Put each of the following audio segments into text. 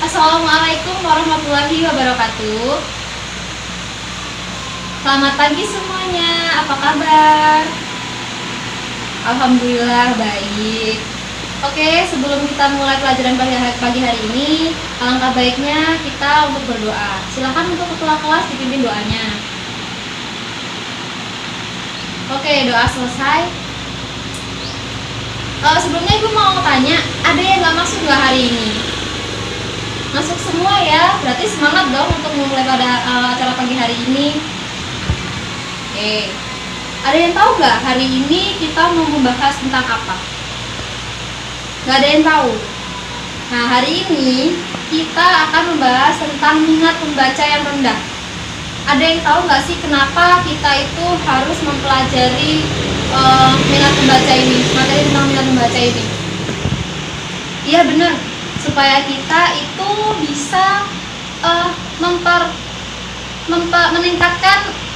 Assalamualaikum warahmatullahi wabarakatuh. Selamat pagi semuanya, apa kabar? Alhamdulillah baik. Oke, sebelum kita mulai pelajaran pagi hari ini, alangkah baiknya kita untuk berdoa. Silahkan untuk ketua kelas dipimpin doanya. Oke, doa selesai. Sebelumnya ibu mau tanya, ada yang gak masuk gak hari ini? Masuk semua ya, berarti semangat dong untuk memulai pada acara pagi hari ini. Oke, ada yang tahu gak hari ini kita mau membahas tentang apa? Gak ada yang tahu. Nah, hari ini kita akan membahas tentang minat membaca yang rendah. Ada yang tahu gak sih kenapa kita itu harus mempelajari minat membaca ini, materi tentang minat membaca ini? Iya benar, supaya kita itu bisa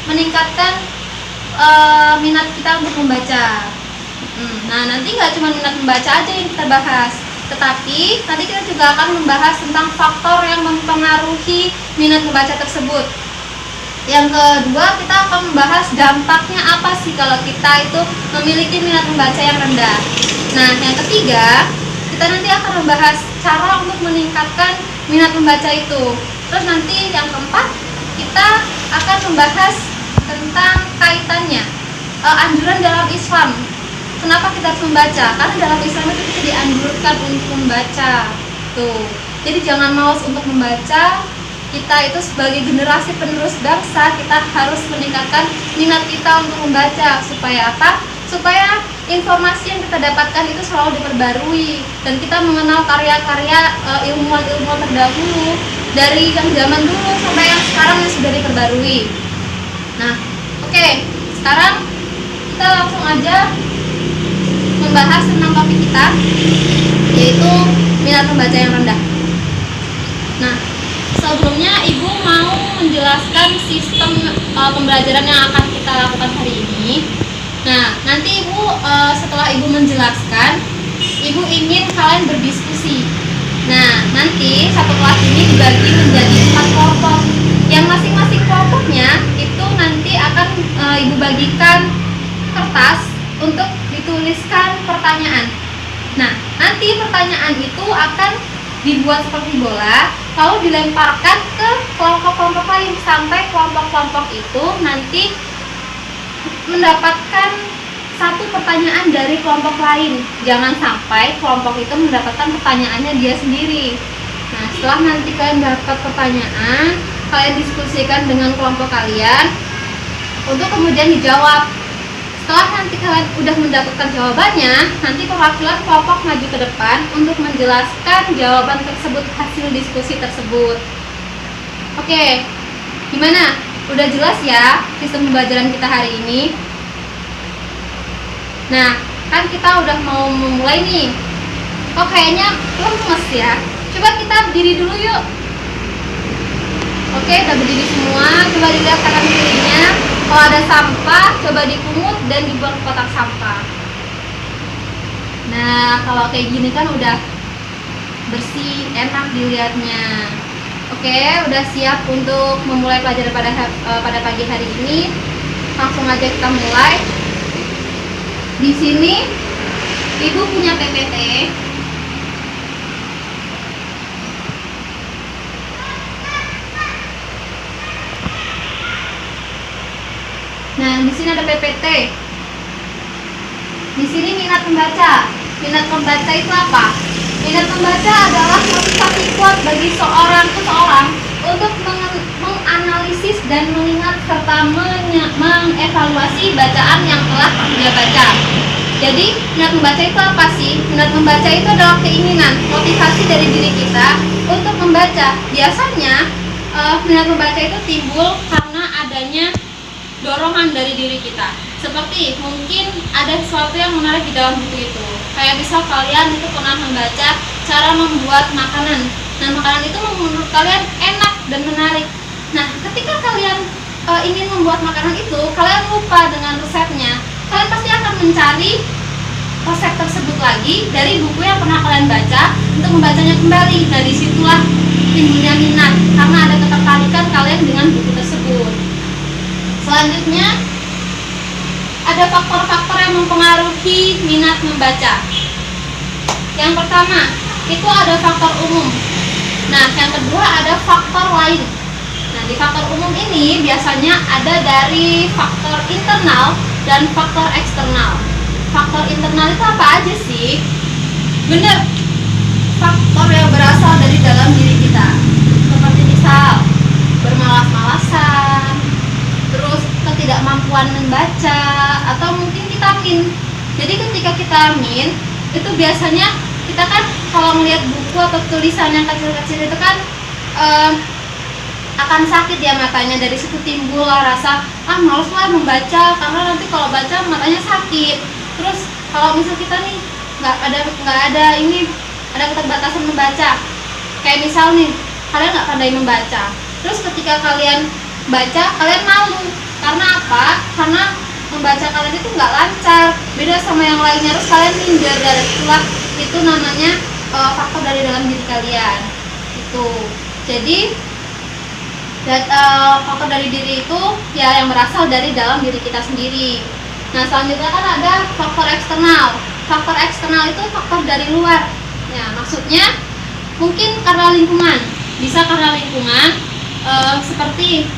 meningkatkan minat kita untuk membaca. Nah, nanti nggak cuma minat membaca aja yang kita bahas, tetapi nanti kita juga akan membahas tentang faktor yang mempengaruhi minat membaca tersebut. Yang kedua, kita akan membahas dampaknya apa sih kalau kita itu memiliki minat membaca yang rendah. Nah, yang ketiga, kita nanti akan membahas cara untuk meningkatkan minat membaca itu. Terus nanti yang keempat, kita akan membahas tentang kaitannya, anjuran dalam Islam. Kenapa kita harus membaca? Karena dalam Islam itu kita dianjurkan untuk membaca. Tuh. Jadi jangan malas untuk membaca. Kita itu sebagai generasi penerus bangsa, kita harus meningkatkan minat kita untuk membaca. Supaya apa? Supaya informasi yang kita dapatkan itu selalu diperbarui dan kita mengenal karya-karya ilmuwan-ilmuwan terdahulu dari yang zaman dulu sampai yang sekarang yang sudah diperbarui. Nah, oke, sekarang kita langsung aja membahas tentang topik kita, yaitu minat membaca yang rendah. Nah, sebelumnya ibu mau menjelaskan sistem pembelajaran yang akan kita lakukan hari ini. Nah, nanti ibu setelah ibu menjelaskan, ibu ingin kalian berdiskusi. Nah, nanti satu kelas ini dibagi menjadi 4 kelompok. Yang masing-masing kelompoknya itu nanti akan ibu bagikan kertas untuk dituliskan pertanyaan. Nah, nanti pertanyaan itu akan dibuat seperti bola, lalu dilemparkan ke kelompok-kelompok lain sampai kelompok-kelompok itu nanti mendapatkan satu pertanyaan dari kelompok lain. Jangan sampai kelompok itu mendapatkan pertanyaannya dia sendiri. Nah, setelah nanti kalian dapat pertanyaan, kalian diskusikan dengan kelompok kalian untuk kemudian dijawab. Setelah nanti kalian udah mendapatkan jawabannya, nanti perwakilan kelompok maju ke depan untuk menjelaskan jawaban tersebut, hasil diskusi tersebut. Oke, gimana? Udah jelas ya sistem pembelajaran kita hari ini? Nah, kan kita udah mau memulai nih. Kok kayaknya lemes ya? Coba kita berdiri dulu yuk. Oke, udah berdiri semua. Coba dilihat kanan kirinya. Kalau ada sampah, coba dipungut dan dibuang ke kotak sampah. Nah, kalau kayak gini kan udah bersih, enak dilihatnya. Oke, udah siap untuk memulai pelajaran pada pagi hari ini. Langsung aja kita mulai. Di sini ibu punya PPT. Nah, di sini ada PPT. Di sini minat membaca. Minat membaca itu apa? Minat membaca adalah motivasi kuat bagi seseorang untuk menganalisis dan mengingat serta mengevaluasi bacaan yang telah dia baca. Jadi, minat membaca itu apa sih? Minat membaca itu adalah keinginan, motivasi dari diri kita untuk membaca. Biasanya, minat membaca itu timbul karena adanya dorongan dari diri kita. Seperti mungkin ada sesuatu yang menarik di dalam buku itu. Kayak misal kalian itu pernah membaca cara membuat makanan. Nah, makanan itu menurut kalian enak dan menarik. Nah, ketika kalian ingin membuat makanan itu, kalian lupa dengan resepnya. Kalian pasti akan mencari resep tersebut lagi dari buku yang pernah kalian baca untuk membacanya kembali. Nah, disitulah Selanjutnya ada faktor-faktor yang mempengaruhi minat membaca. Yang pertama itu ada faktor umum. Nah, yang kedua ada faktor lain. Nah, di faktor umum ini biasanya ada dari faktor internal dan faktor eksternal. Faktor internal itu apa aja sih? Bener, faktor yang berasal dari dalam diri kita. Seperti misal bermalas-malasan, terus ketidakmampuan membaca, atau mungkin kita min. Jadi ketika kita min, itu biasanya kita kan kalau melihat buku atau tulisan yang kecil-kecil itu kan akan sakit ya matanya. Dari situ timbul rasa males lah membaca, karena nanti kalau baca matanya sakit. Terus kalau misal kita nih nggak ada keterbatasan membaca, kayak misal nih kalian nggak pandai membaca, terus ketika kalian baca kalian malu. Karena apa? Karena membaca kalian itu nggak lancar, beda sama yang lainnya, terus kalian minder. Dari itulah itu namanya faktor dari dalam diri kalian itu. Jadi faktor dari diri itu ya yang berasal dari dalam diri kita sendiri. Nah, selanjutnya kan ada faktor eksternal. Faktor eksternal itu faktor dari luar. Ya, maksudnya mungkin karena lingkungan. Bisa karena lingkungan, seperti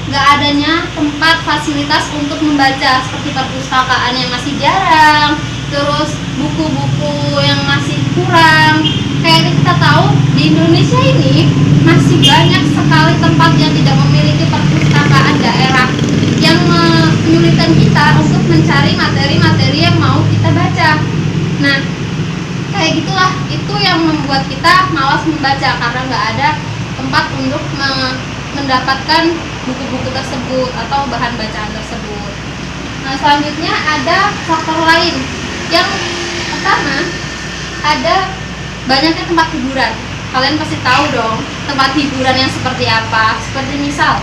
nggak adanya tempat fasilitas untuk membaca, seperti perpustakaan yang masih jarang, terus buku-buku yang masih kurang. Kayak kita tahu di Indonesia ini masih banyak sekali tempat yang tidak memiliki perpustakaan daerah, yang menyulitkan kita untuk mencari materi-materi yang mau kita baca. Nah, kayak gitulah, itu yang membuat kita malas membaca karena nggak ada tempat untuk mendapatkan buku-buku tersebut atau bahan bacaan tersebut. Nah, selanjutnya ada faktor lain. Yang pertama ada banyaknya tempat hiburan. Kalian pasti tahu dong tempat hiburan yang seperti apa. Seperti misal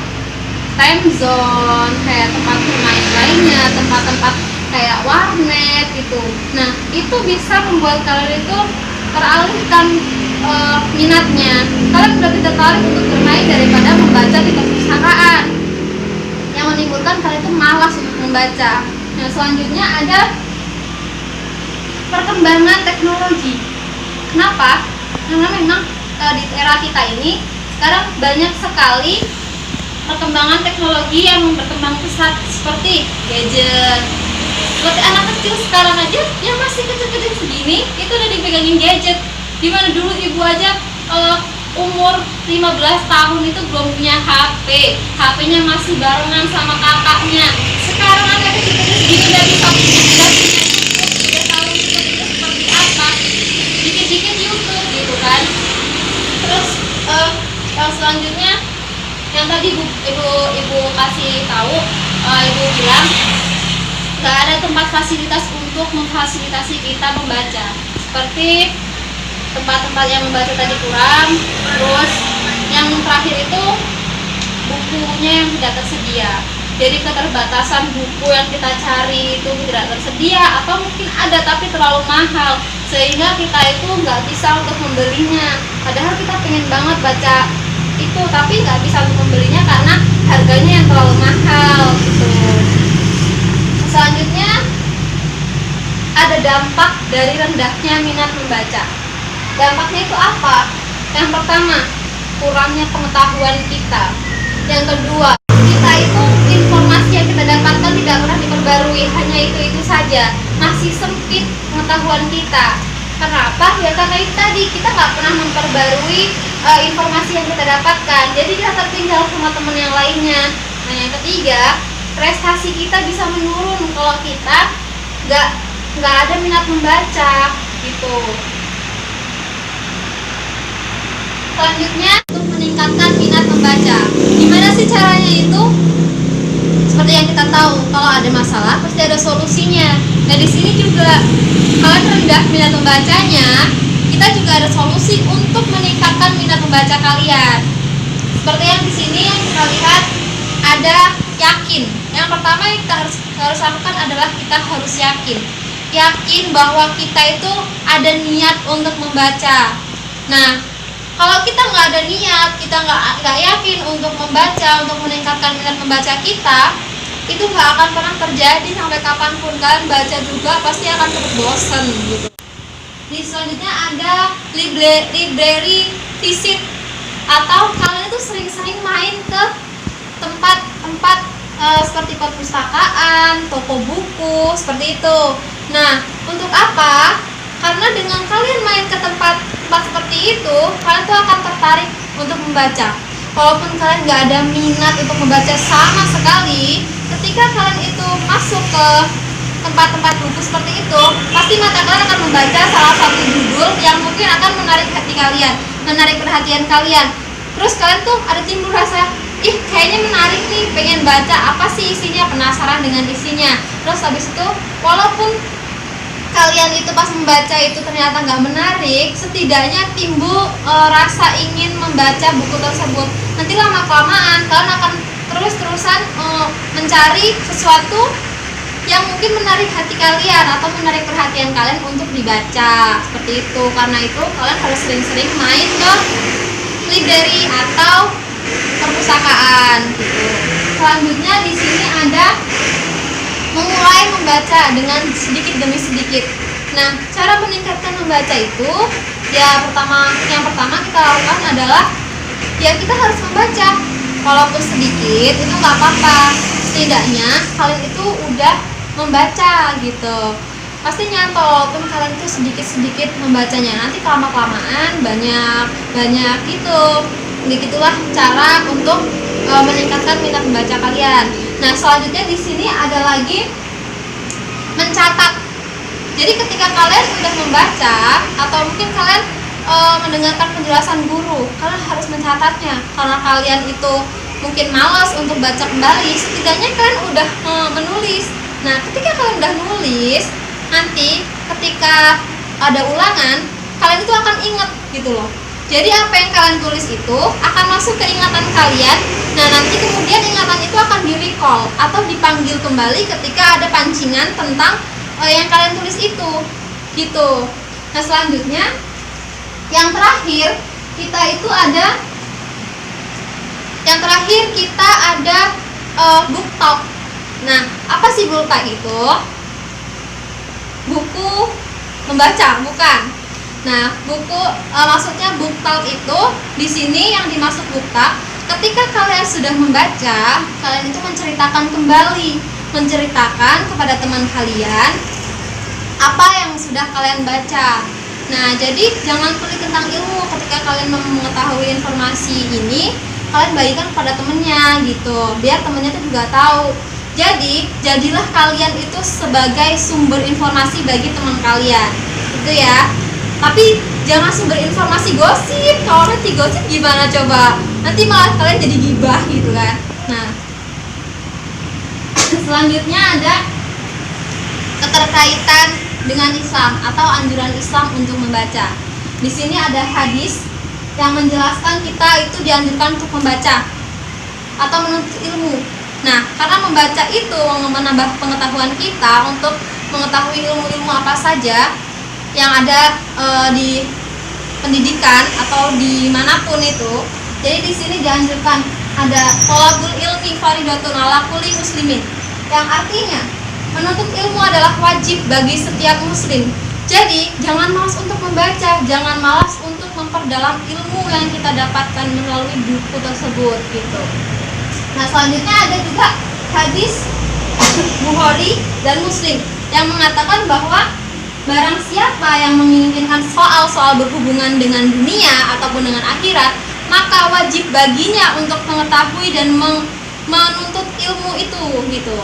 time zone, kayak tempat bermain lainnya, tempat-tempat kayak warnet gitu. Nah, itu bisa membuat kalian itu teralihkan minatnya. Kalian lebih tertarik untuk bermain daripada membaca di perpustakaan, yang menimbulkan kalian itu malas untuk membaca. Nah, selanjutnya ada perkembangan teknologi. Kenapa? Karena memang di era kita ini sekarang banyak sekali perkembangan teknologi yang berkembang pesat, seperti gadget. Seperti anak kecil sekarang aja yang masih kecil-kecil segini itu udah dipegangin gadget. Dimana dulu ibu aja umur 15 tahun itu belum punya HP, HP-nya masih barengan sama kakaknya. Sekarang anak kecil-kecil segini udah bisa punya YouTube, udah tahu YouTube itu seperti apa, dikit-dikit YouTube gitu kan. Terus yang selanjutnya yang tadi ibu kasih tahu, ibu bilang nggak ada tempat fasilitas untuk memfasilitasi kita membaca, seperti tempat-tempat yang membaca tadi kurang. Terus yang terakhir itu bukunya yang tidak tersedia. Jadi keterbatasan buku yang kita cari itu tidak tersedia, atau mungkin ada tapi terlalu mahal, sehingga kita itu nggak bisa untuk membelinya. Padahal kita pengen banget baca itu, tapi nggak bisa untuk membelinya karena harganya yang terlalu mahal gitu. Selanjutnya ada dampak dari rendahnya minat membaca. Dampaknya itu apa? Yang pertama, kurangnya pengetahuan kita. Yang kedua, kita itu informasi yang kita dapatkan tidak pernah diperbarui, hanya itu saja. Masih sempit pengetahuan kita. Kenapa? Ya karena itu tadi, kita nggak pernah memperbarui informasi yang kita dapatkan. Jadi kita tertinggal sama teman yang lainnya. Nah, yang ketiga, prestasi kita bisa menurun kalau kita nggak ada minat membaca gitu. Selanjutnya, untuk meningkatkan minat membaca, gimana sih caranya itu? Seperti yang kita tahu, kalau ada masalah pasti ada solusinya. Nah, di sini juga kalau rendah minat membacanya, kita juga ada solusi untuk meningkatkan minat membaca kalian. Seperti yang di sini yang kita lihat ada yakin. Yang pertama yang kita harus lakukan adalah kita harus yakin bahwa kita itu ada niat untuk membaca. Nah, Kalau kita nggak ada niat, kita nggak yakin untuk membaca, untuk meningkatkan minat membaca kita, itu nggak akan pernah terjadi sampai kapanpun. Kalian baca juga pasti akan terus bosen gitu. Di selanjutnya ada library visit, atau kalian itu sering-sering main ke tempat-tempat seperti perpustakaan, toko buku, seperti itu. Nah, untuk apa? Karena dengan kalian main ke tempat-tempat seperti itu, kalian tuh akan tertarik untuk membaca. Walaupun kalian nggak ada minat untuk membaca sama sekali, ketika kalian itu masuk ke tempat-tempat buku seperti itu, pasti mata kalian akan membaca salah satu judul yang mungkin akan menarik hati kalian, menarik perhatian kalian. Terus kalian tuh ada timbul rasa, ih kayaknya menarik nih, pengen baca, apa sih isinya, penasaran dengan isinya. Terus habis itu, walaupun kalian itu pas membaca itu ternyata nggak menarik, setidaknya timbul rasa ingin membaca buku tersebut. Nanti lama kelamaan kalian akan terus-terusan mencari sesuatu yang mungkin menarik hati kalian atau menarik perhatian kalian untuk dibaca, seperti itu. Karena itu kalian harus sering-sering main ke library atau perpustakaan gitu. Selanjutnya di sini ada memulai membaca dengan sedikit demi sedikit. Nah, cara meningkatkan membaca itu ya yang pertama kita lakukan adalah ya kita harus membaca, walaupun sedikit itu nggak apa-apa. Setidaknya kalian itu udah membaca gitu. Pastinya walaupun kalian itu sedikit-sedikit membacanya, nanti kelamaan banyak gitu. Begitulah cara untuk meningkatkan minat membaca kalian. Nah, selanjutnya di sini ada lagi mencatat. Jadi ketika kalian sudah membaca atau mungkin kalian mendengarkan penjelasan guru, kalian harus mencatatnya. Karena kalian itu mungkin malas untuk baca kembali, setidaknya kalian udah menulis. Nah, ketika kalian udah nulis, nanti ketika ada ulangan, kalian itu akan ingat gitu loh. Jadi apa yang kalian tulis itu akan masuk ke ingatan kalian. Nah, nanti kemudian ingatan itu akan di-recall atau dipanggil kembali ketika ada pancingan tentang yang kalian tulis itu gitu. Nah, selanjutnya yang terakhir kita ada book talk. Nah, apa sih book talk itu? Buku membaca, bukan? Nah, maksudnya book talk itu di sini yang dimaksud book talk, ketika kalian sudah membaca, kalian itu menceritakan kepada teman kalian apa yang sudah kalian baca. Nah, jadi jangan pelit tentang ilmu. Ketika kalian mengetahui informasi ini, kalian bagikan kepada temennya gitu, biar temennya tuh juga tahu. Jadi, jadilah kalian itu sebagai sumber informasi bagi teman kalian, gitu ya. Tapi jangan sumber informasi gosip. Kalau nanti gosip gimana coba? Nanti malah kalian jadi gibah gitu kan. Nah, selanjutnya ada keterkaitan dengan Islam atau anjuran Islam untuk membaca. Di sini ada hadis yang menjelaskan kita itu dianjurkan untuk membaca atau menuntut ilmu. Nah, karena membaca itu menambah pengetahuan kita untuk mengetahui ilmu-ilmu apa saja yang ada di pendidikan atau dimanapun itu. Jadi di sini dianjurkan ada thalabul ilmi faridatun ala kulli muslimin, yang artinya menuntut ilmu adalah wajib bagi setiap muslim. Jadi jangan malas untuk membaca, jangan malas untuk memperdalam ilmu yang kita dapatkan melalui buku tersebut gitu. Nah, selanjutnya ada juga hadis Bukhari dan Muslim yang mengatakan bahwa barang siapa yang menginginkan soal-soal berhubungan dengan dunia ataupun dengan akhirat, maka wajib baginya untuk mengetahui dan menuntut ilmu itu gitu.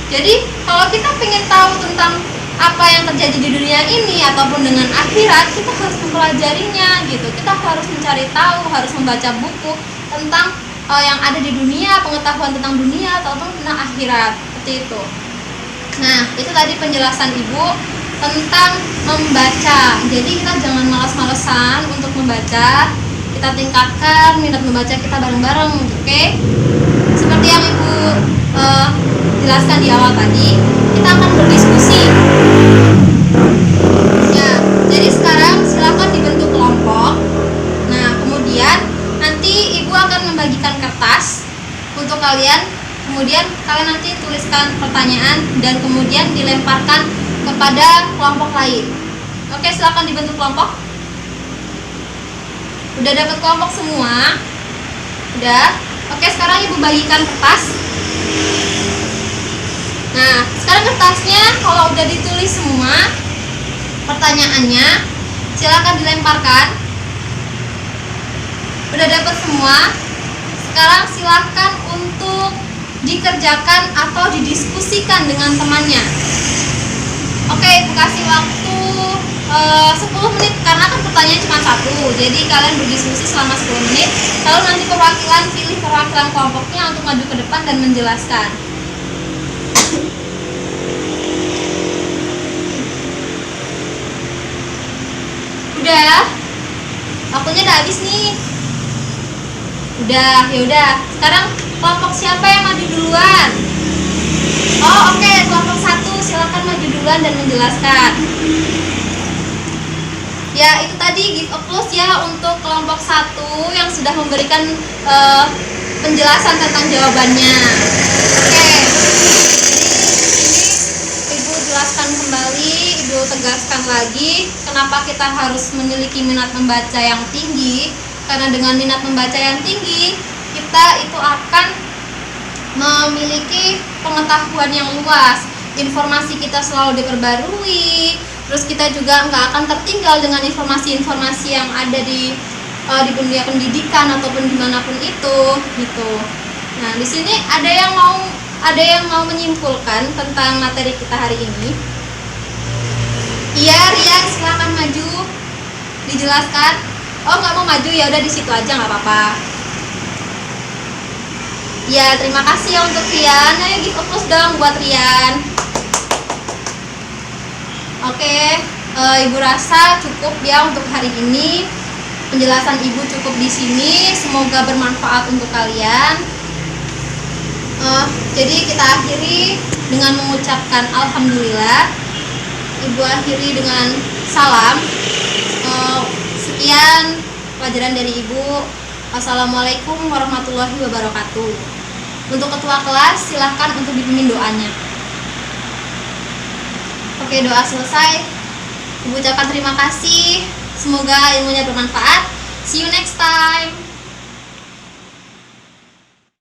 Jadi kalau kita pengen tahu tentang apa yang terjadi di dunia ini ataupun dengan akhirat, kita harus mempelajarinya gitu. Kita harus mencari tahu, harus membaca buku tentang yang ada di dunia, pengetahuan tentang dunia ataupun tentang akhirat, seperti itu. Nah, itu tadi penjelasan Ibu tentang membaca. Jadi kita jangan malas-malesan untuk membaca. Kita tingkatkan minat membaca kita bareng-bareng, oke? Seperti yang Ibu jelaskan di awal tadi, kita akan berdiskusi. Ya, jadi sekarang silakan dibentuk kelompok. Nah, kemudian kalian. Kemudian kalian nanti tuliskan pertanyaan dan kemudian dilemparkan kepada kelompok lain. Oke, silakan dibentuk kelompok. Udah dapat kelompok semua? Udah. Oke, sekarang ibu bagikan kertas. Nah, sekarang kertasnya kalau udah ditulis semua pertanyaannya, silakan dilemparkan. Udah dapat semua? Sekarang silakan untuk dikerjakan atau didiskusikan dengan temannya. Oke, ibu kasih waktu 10 menit karena kan pertanyaan cuma satu. Jadi kalian berdiskusi selama 10 menit. Lalu nanti perwakilan pilih perwakilan kelompoknya untuk maju ke depan dan menjelaskan. Udah? Waktunya udah habis nih. Udah, ya udah. Sekarang kelompok siapa yang maju duluan? Oh, oke, kelompok 1 silakan maju duluan dan menjelaskan. Ya, itu tadi give applause ya untuk kelompok 1 yang sudah memberikan penjelasan tentang jawabannya. Oke. Ini ibu jelaskan kembali, ibu tegaskan lagi kenapa kita harus memiliki minat membaca yang tinggi. Karena dengan minat membaca yang tinggi, kita itu akan memiliki pengetahuan yang luas. Informasi kita selalu diperbarui. Terus kita juga nggak akan tertinggal dengan informasi-informasi yang ada di dunia pendidikan ataupun dimanapun itu, gitu. Nah, di sini ada yang mau menyimpulkan tentang materi kita hari ini. Iya, Rian, silakan maju, dijelaskan. Oh, nggak mau maju, ya udah di situ aja, nggak apa-apa. Ya, terima kasih ya untuk Rian. Ayo give applause dong buat Rian. Oke, ibu rasa cukup ya untuk hari ini. Penjelasan ibu cukup di sini. Semoga bermanfaat untuk kalian. Jadi kita akhiri dengan mengucapkan alhamdulillah. Ibu akhiri dengan salam. Sekian pelajaran dari ibu. Assalamualaikum warahmatullahi wabarakatuh. Untuk ketua kelas silahkan untuk dipimpin doanya. Oke, doa selesai. Ibu ucapkan terima kasih. Semoga ilmunya bermanfaat. See you next time.